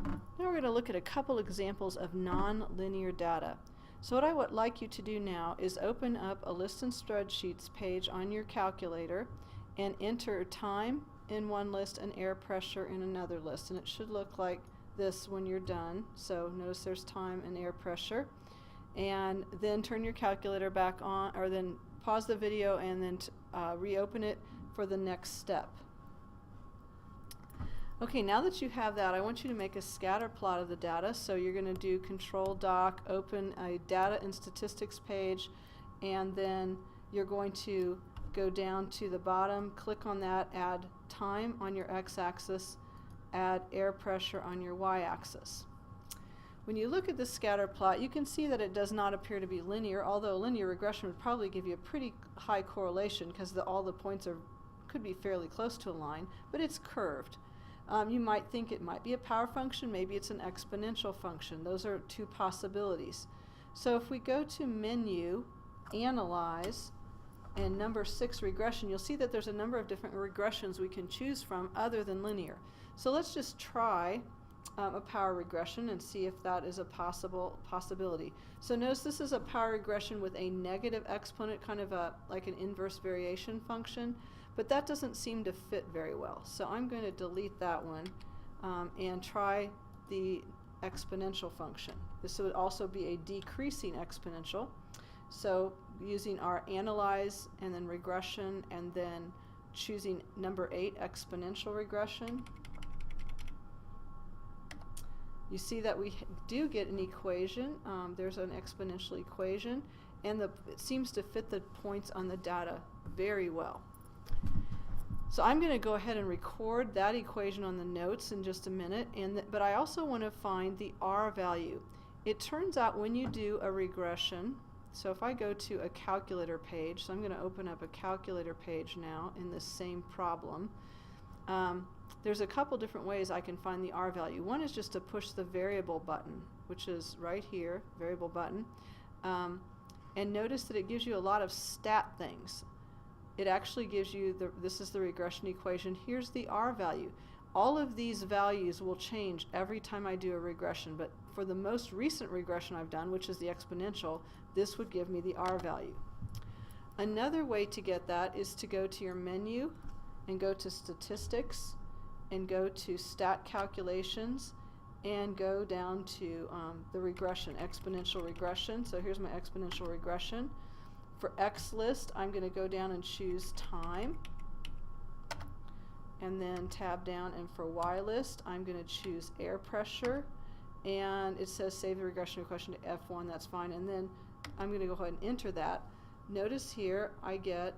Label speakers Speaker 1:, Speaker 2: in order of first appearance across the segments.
Speaker 1: Now we're going to look at a couple examples of non-linear data. So what I would like you to do now is open up a list and spreadsheets page on your calculator and enter time in one list and air pressure in another list. And it should look like this when you're done. So notice there's time and air pressure. And then turn your calculator back on, or then pause the video and then reopen it for the next step. Okay, now that you have that, I want you to make a scatter plot of the data. So you're going to do Control Doc, open a data and statistics page, and then you're going to go down to the bottom, click on that, add time on your x-axis, add air pressure on your y-axis. When you look at the scatter plot, you can see that it does not appear to be linear, although linear regression would probably give you a pretty high correlation because all the points could be fairly close to a line, but it's curved. You might think it might be a power function, maybe it's an exponential function. Those are two possibilities. So if we go to Menu, Analyze, and number 6, Regression, you'll see that there's a number of different regressions we can choose from other than linear. So let's just try a power regression and see if that is a possibility. So notice this is a power regression with a negative exponent, kind of like an inverse variation function, but that doesn't seem to fit very well. So I'm going to delete that one and try the exponential function. This would also be a decreasing exponential. So using our Analyze and then Regression and then choosing number 8, Exponential Regression, you see that we do get an equation. There's an exponential equation, and it seems to fit the points on the data very well. So I'm going to go ahead and record that equation on the notes in just a minute, but I also want to find the R value. It turns out when you do a regression, so if I go to a calculator page, so I'm going to open up a calculator page now in this same problem, there's a couple different ways I can find the R value. One is just to push the variable button, which is right here, variable button, and notice that it gives you a lot of stat things. It actually gives you, this is the regression equation, here's the R value. All of these values will change every time I do a regression, but for the most recent regression I've done, which is the exponential, this would give me the R value. Another way to get that is to go to your menu and go to Statistics and go to Stat Calculations and go down to the regression, exponential regression. So here's my exponential regression. For X list, I'm going to go down and choose time, and then tab down, and for Y list, I'm going to choose air pressure, and it says save the regression equation to F1, that's fine, and then I'm going to go ahead and enter that. Notice here I get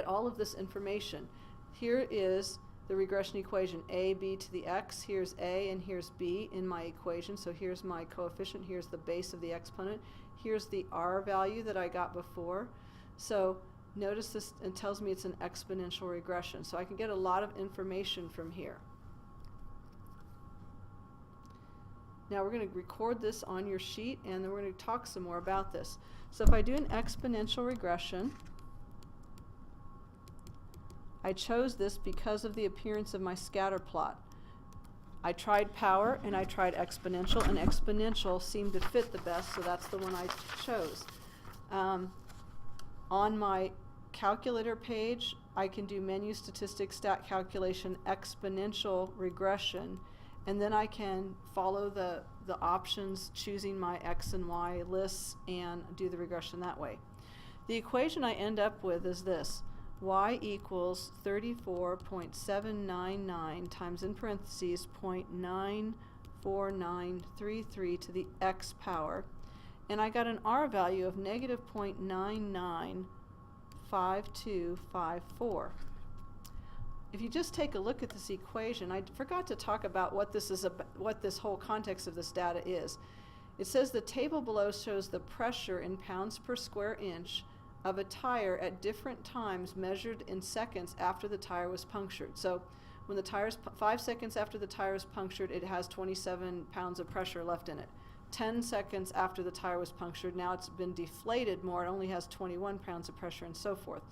Speaker 1: all of this information. Here is the regression equation, a, b to the x. Here's a and here's b in my equation. So here's my coefficient. Here's the base of the exponent. Here's the R value that I got before. So notice this, it tells me it's an exponential regression. So I can get a lot of information from here. Now we're going to record this on your sheet, and then we're going to talk some more about this. So if I do an exponential regression, I chose this because of the appearance of my scatter plot. I tried power and I tried exponential, and exponential seemed to fit the best, so that's the one I chose. On my calculator page, I can do menu, statistics, stat calculation, exponential regression, and then I can follow the options, choosing my X and Y lists, and do the regression that way. The equation I end up with is this: y equals 34.799 times, in parentheses, 0.94933 to the x power, and I got an R value of negative 0.995254. If you just take a look at this equation, I forgot to talk about what this is, what this whole context of this data is. It says the table below shows the pressure in pounds per square inch of a tire at different times measured in seconds after the tire was punctured. So when the tire's 5 seconds after the tire is punctured, it has 27 pounds of pressure left in it. 10 seconds after the tire was punctured, now it's been deflated more, it only has 21 pounds of pressure, and so forth.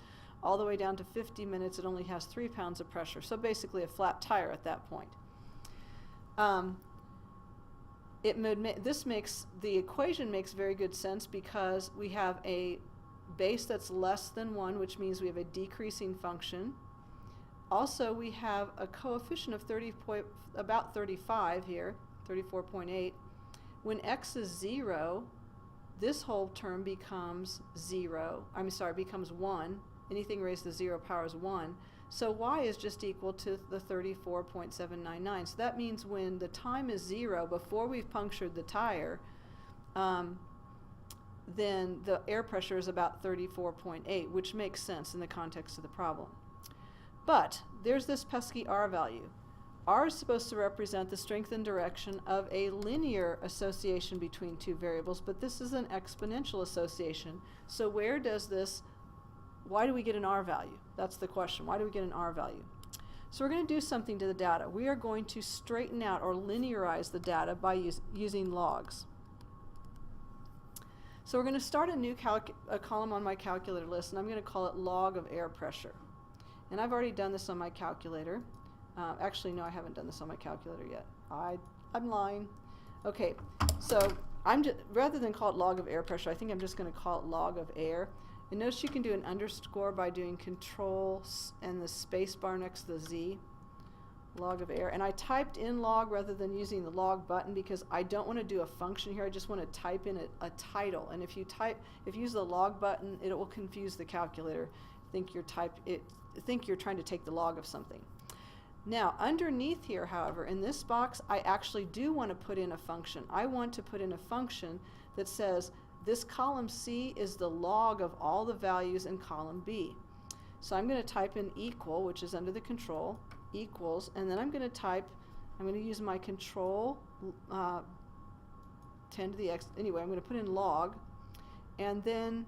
Speaker 1: all the way down to 50 minutes, it only has 3 pounds of pressure. So basically a flat tire at that point. The equation makes very good sense because we have a base that's less than 1, which means we have a decreasing function. Also, we have a coefficient of about 35 here, 34.8. When x is 0, this whole term becomes becomes 1. Anything raised to the 0 power is 1. So y is just equal to the 34.799. So that means when the time is 0, before we've punctured the tire, then the air pressure is about 34.8, which makes sense in the context of the problem. But there's this pesky r value. R is supposed to represent the strength and direction of a linear association between two variables, but this is an exponential association. So why do we get an r value? That's the question. Why do we get an r value? So we're going to do something to the data. We are going to straighten out or linearize the data by using logs. So we're going to start a new column on my calculator list, and I'm going to call it log of air pressure. And I've already done this on my calculator. Actually, no, I haven't done this on my calculator yet. I'm lying. Okay, so rather than call it log of air pressure, I think I'm just going to call it log of air. And notice you can do an underscore by doing control and the space bar next to the Z, log of air. And I typed in log rather than using the log button because I don't want to do a function here. I just want to type in a title. And if you use the log button, it will confuse the calculator. Think you're trying to take the log of something. Now, underneath here, however, in this box, I actually do want to put in a function. I want to put in a function that says this column C is the log of all the values in column B. So I'm going to type in equal, which is under the control, equals, and then I'm going to use my control 10 to the x. Anyway, I'm going to put in log, and then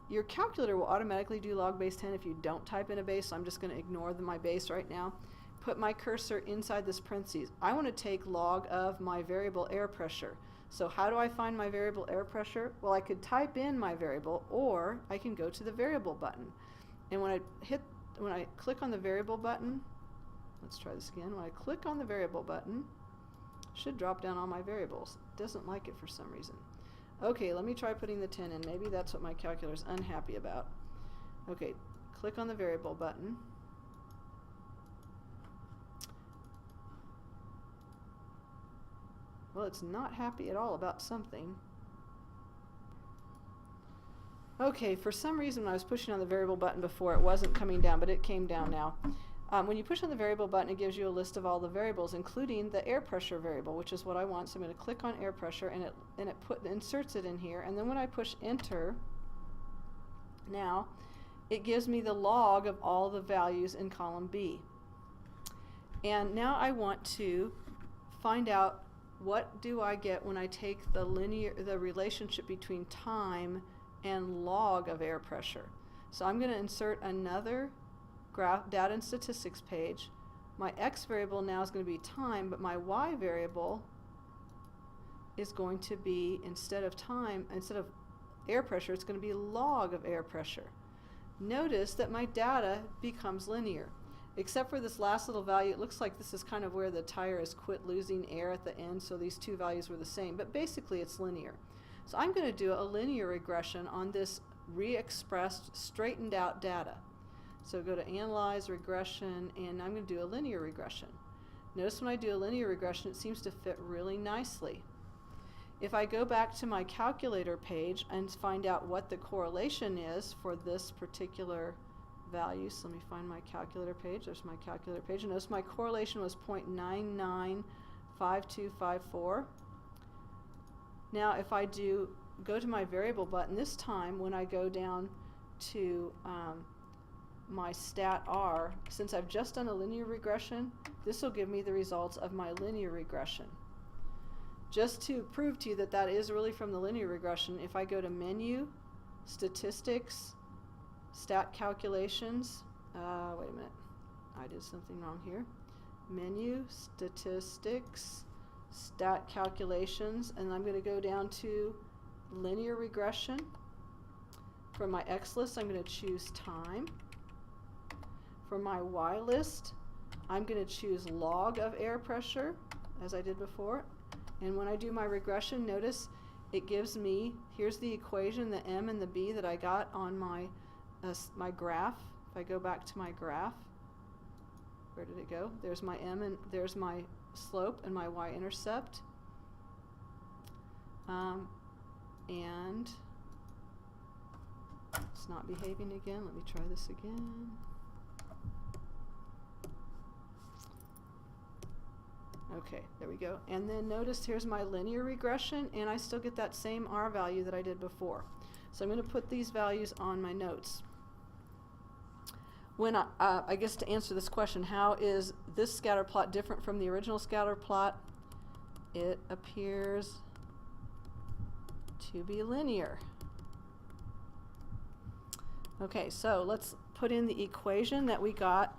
Speaker 1: your calculator will automatically do log base 10 if you don't type in a base, so I'm just going to ignore my base right now. Put my cursor inside this parentheses. I want to take log of my variable air pressure. So how do I find my variable air pressure? Well, I could type in my variable, or I can go to the variable button. And when I click on the variable button, let's try this again. When I click on the variable button, it should drop down all my variables. It doesn't like it for some reason. Okay, let me try putting the 10 in. Maybe that's what my calculator is unhappy about. Okay, click on the variable button. Well, it's not happy at all about something. Okay, for some reason when I was pushing on the variable button before, it wasn't coming down, but it came down now. When you push on the variable button, it gives you a list of all the variables, including the air pressure variable, which is what I want. So I'm going to click on air pressure, and it inserts it in here. And then when I push enter, now it gives me the log of all the values in column B. And now I want to find out what do I get when I take the relationship between time and log of air pressure. So I'm going to insert another graph data and statistics page. My x variable now is going to be time, but my y variable is going to be, instead of air pressure, it's going to be log of air pressure. Notice that my data becomes linear. Except for this last little value, it looks like this is kind of where the tire has quit losing air at the end, so these two values were the same, but basically it's linear. So I'm going to do a linear regression on this re-expressed, straightened out data. So go to Analyze, Regression, and I'm going to do a linear regression. Notice when I do a linear regression, it seems to fit really nicely. If I go back to my calculator page and find out what the correlation is for this particular value, so let me find my calculator page. There's my calculator page. And notice my correlation was 0.995254. Now if I go to my variable button this time, when I go down to my stat R, since I've just done a linear regression, this will give me the results of my linear regression. Just to prove to you that that is really from the linear regression, if I go to Menu, Statistics, Stat Calculations, wait a minute, I did something wrong here. Menu, Statistics, Stat Calculations, and I'm going to go down to Linear Regression, For my X list, I'm going to choose time. For my Y list, I'm going to choose log of air pressure, as I did before. And when I do my regression, notice it gives me, here's the equation, the M and the B that I got on my graph. If I go back to my graph, where did it go? There's my M and there's my slope and my y-intercept. And it's not behaving again. Let me try this again. Okay, there we go. And then notice here's my linear regression, and I still get that same R value that I did before. So I'm going to put these values on my notes. When I guess to answer this question, how is this scatter plot different from the original scatter plot? It appears to be linear. Okay, so let's put in the equation that we got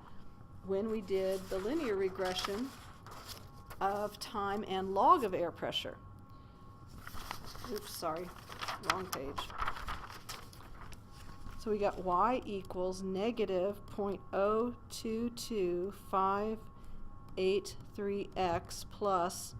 Speaker 1: when we did the linear regression of time and log of air pressure. Oops, sorry, wrong page. So we got y equals negative 0.022583x plus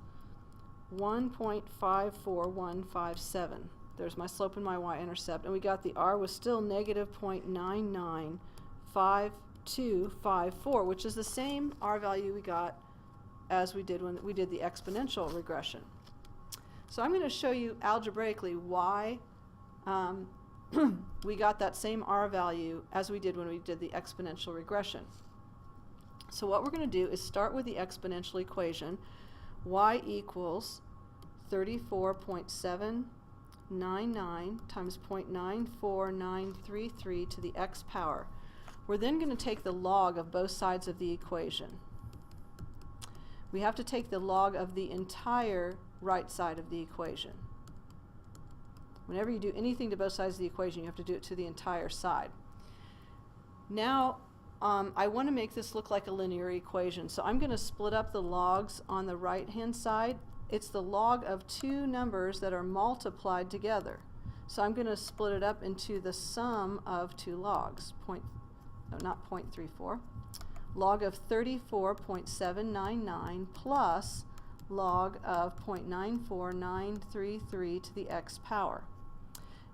Speaker 1: 1.54157. There's my slope and my y-intercept. And we got the r was still negative 0.995254, which is the same r value we got as we did when we did the exponential regression. So I'm going to show you algebraically why we got that same r value as we did when we did the exponential regression. So what we're going to do is start with the exponential equation. Y equals 34.799 times 0.94933 to the x power. We're then going to take the log of both sides of the equation. We have to take the log of the entire right side of the equation. Whenever you do anything to both sides of the equation, you have to do it to the entire side. Now, I want to make this look like a linear equation, so I'm going to split up the logs on the right-hand side. It's the log of two numbers that are multiplied together. So I'm going to split it up into the sum of two logs, not 0.34. Log of 34.799 plus log of 0.94933 to the x power.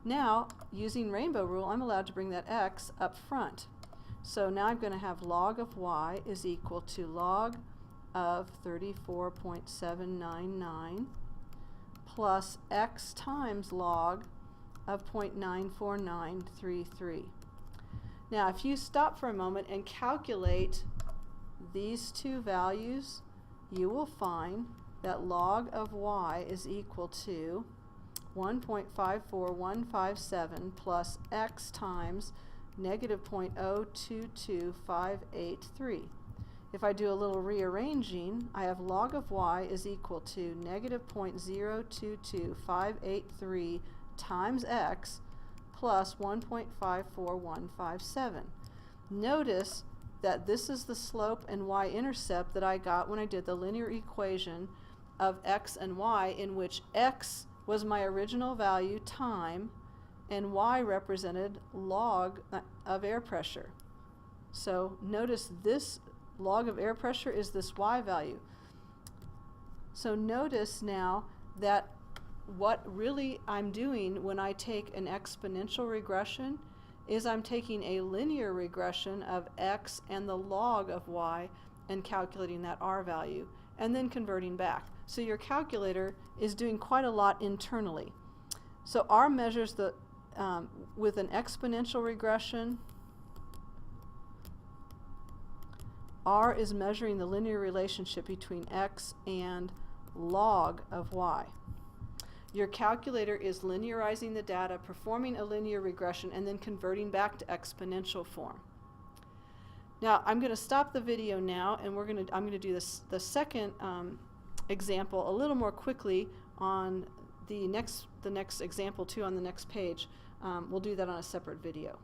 Speaker 1: Now, using rainbow rule, I'm allowed to bring that x up front. So now I'm going to have log of y is equal to log of 34.799 plus x times log of 0.94933. Now, if you stop for a moment and calculate these two values, you will find that log of y is equal to 1.54157 plus x times negative 0.022583. If I do a little rearranging, I have log of y is equal to negative 0.022583 times x plus 1.54157. Notice that this is the slope and y-intercept that I got when I did the linear equation of x and y, in which x was my original value, time, and y represented log of air pressure. So notice this log of air pressure is this y value. So notice now that what really I'm doing when I take an exponential regression is I'm taking a linear regression of x and the log of y and calculating that r value and then converting back. So your calculator is doing quite a lot internally. So r measures the with an exponential regression, r is measuring the linear relationship between x and log of y. Your calculator is linearizing the data, performing a linear regression, and then converting back to exponential form. Now, I'm going to stop the video now, and I'm going to do the second example a little more quickly on the next example too on the next page. We'll do that on a separate video.